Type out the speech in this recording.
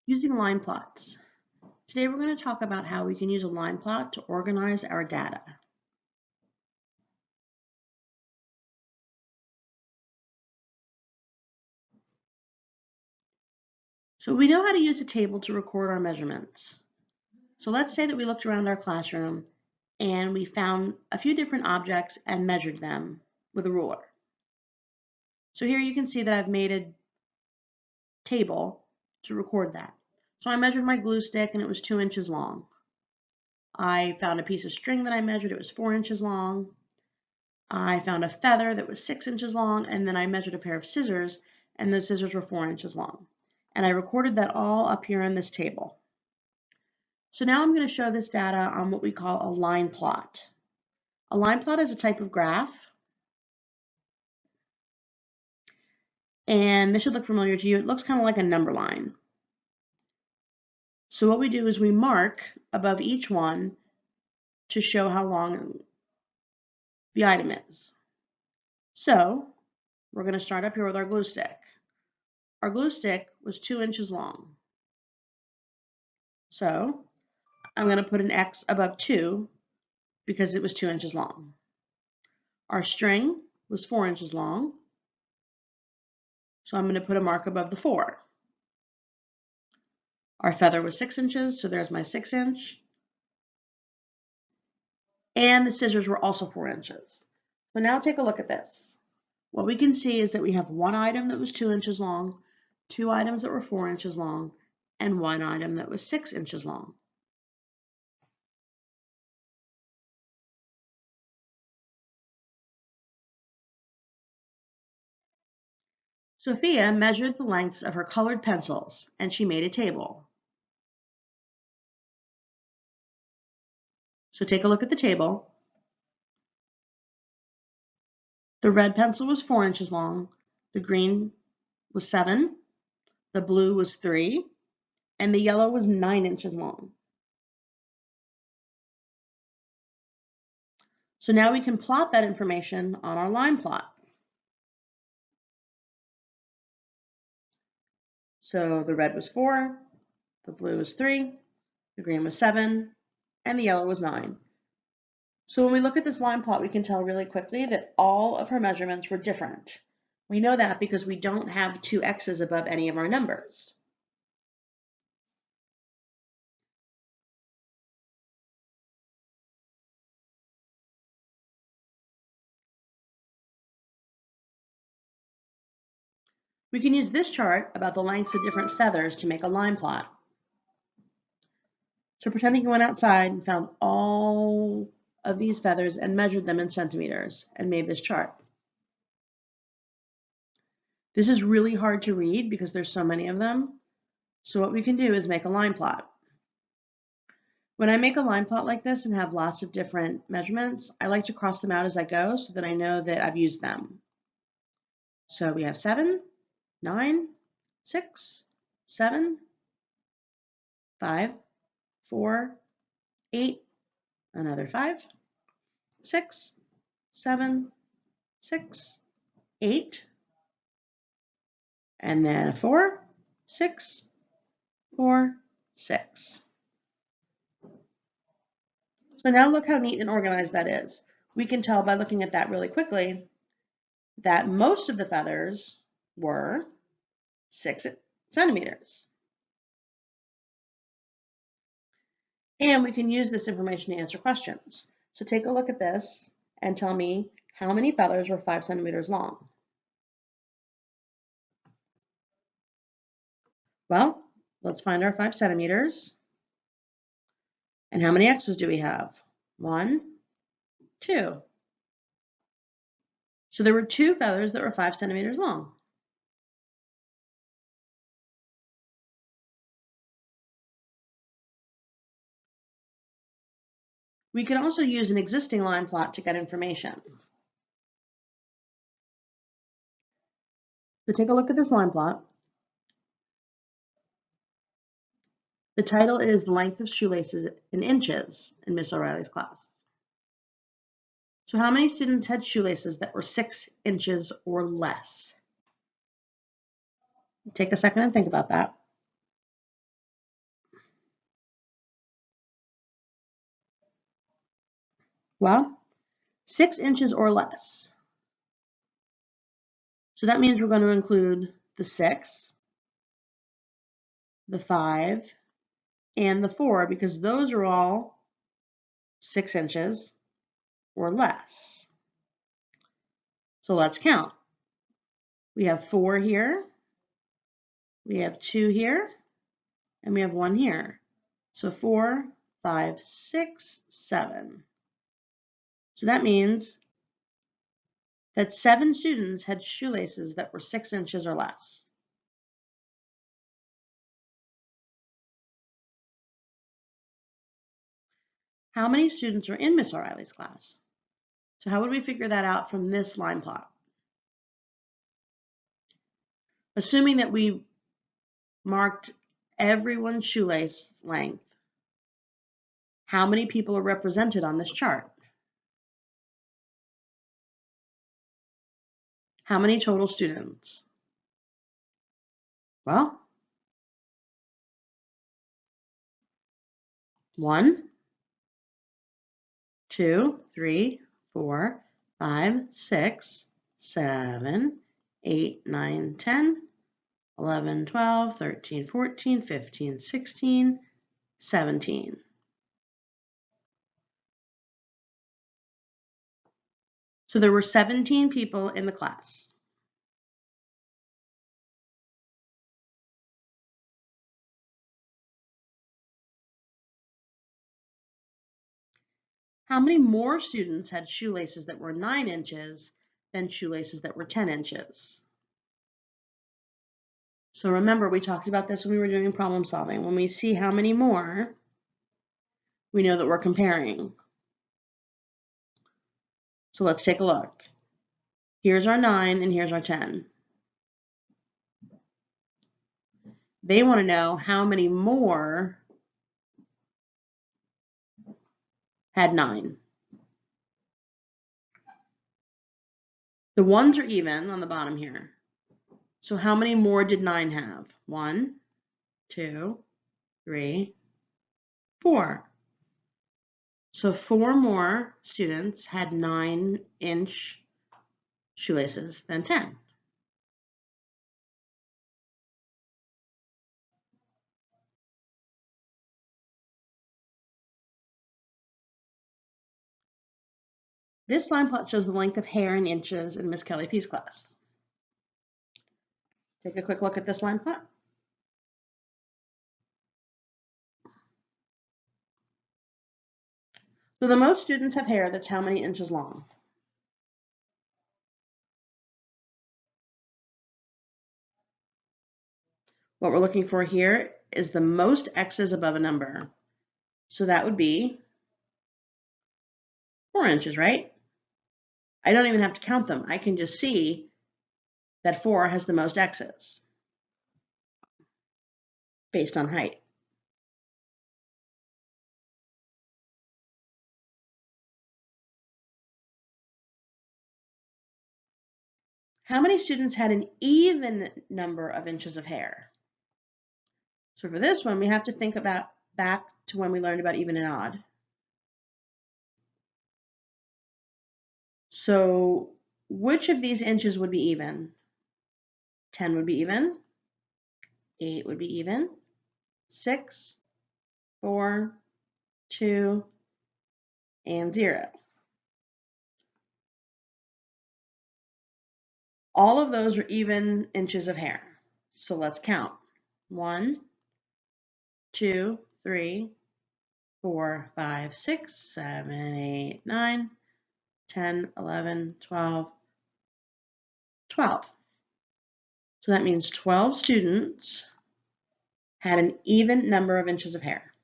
Using line plots. Today we're going to talk about how we can use a line plot to organize our data. So we know how to use a table to record our measurements. So let's say that we looked around our classroom and we found a few different objects and measured them with a ruler. So here you can see that I've made a table to record that. So I measured my glue stick and it was 2 inches long. I found a piece of string that I measured, it was 4 inches long. I found a feather that was 6 inches long, and then I measured a pair of scissors, and those scissors were 4 inches long. And I recorded that all up here in this table. So now I'm going to show this data on what we call a line plot. A line plot is a type of graph, and this should look familiar to you. It looks kind of like a number line. So what we do is we mark above each one to show how long the item is. So we're going to start up here with our glue stick. Our glue stick was 2 inches long. So I'm going to put an X above 2 because it was 2 inches long. Our string was 4 inches long. So I'm going to put a mark above the 4. Our feather was 6 inches, so there's my 6 inch. And the scissors were also 4 inches. So now take a look at this. What we can see is that we have one item that was 2 inches long, 2 items that were 4 inches long, and 1 item that was 6 inches long. Sophia measured the lengths of her colored pencils, and she made a table. So take a look at the table. The red pencil was 4 inches long, the green was 7, the blue was 3, and the yellow was 9 inches long. So now we can plot that information on our line plot. So the red was 4, the blue was 3, the green was 7, and the yellow was 9. So when we look at this line plot, we can tell really quickly that all of her measurements were different. We know that because we don't have 2 X's above any of our numbers. We can use this chart about the lengths of different feathers to make a line plot. So pretending you went outside and found all of these feathers and measured them in centimeters and made this chart. This is really hard to read because there's so many of them. So what we can do is make a line plot. When I make a line plot like this and have lots of different measurements, I like to cross them out as I go so that I know that I've used them. So we have 7, 9, 6, 7, 5, 4, 8, another 5, 6, 7, 6, 8, and then 4, 6, 4, 6. So now look how neat and organized that is. We can tell by looking at that really quickly that most of the feathers were 6 centimeters. And we can use this information to answer questions. So take a look at this and tell me how many feathers were 5 centimeters long. Well, let's find our 5 centimeters. And how many X's do we have? 1, 2. So there were 2 feathers that were 5 centimeters long. We can also use an existing line plot to get information. So take a look at this line plot. The title is Length of Shoelaces in Inches in Miss O'Reilly's class. So how many students had shoelaces that were 6 inches or less? Take a second and think about that. Well, 6 inches or less. So that means we're going to include the 6, the 5, and the 4 because those are all 6 inches or less. So let's count. We have 4 here, we have 2 here, and we have 1 here. So 4, 5, 6, 7. So that means that 7 students had shoelaces that were 6 inches or less. How many students are in Miss O'Reilly's class? So how would we figure that out from this line plot? Assuming that we marked everyone's shoelace length, how many people are represented on this chart? How many total students? Well, 1, 2, 3, 4, 5, 6, 7, 8, 9, 10, 11, 12, 13, 14, 15, 16, 17. So there were 17 people in the class. How many more students had shoelaces that were 9 inches than shoelaces that were 10 inches? So remember, we talked about this when we were doing problem solving. When we see how many more, we know that we're comparing. So let's take a look. Here's our 9 and here's our 10. They want to know how many more had 9. The ones are even on the bottom here. So how many more did 9 have? 1, 2, 3, 4. So 4 more students had 9-inch shoelaces than 10. This line plot shows the length of hair in inches in Miss Kelly P's class. Take a quick look at this line plot. So the most students have hair that's how many inches long? What we're looking for here is the most X's above a number. So that would be 4 inches, right? I don't even have to count them. I can just see that 4 has the most X's based on height. How many students had an even number of inches of hair? So for this one, we have to think about back to when we learned about even and odd. So which of these inches would be even? 10 would be even, 8 would be even, 6, 4, 2, and 0. All of those are even inches of hair. So let's count. 1, 2, 3, 4, 5, 6, 7, 8, 9, 10, 11, 12, 12. So that means 12 students had an even number of inches of hair.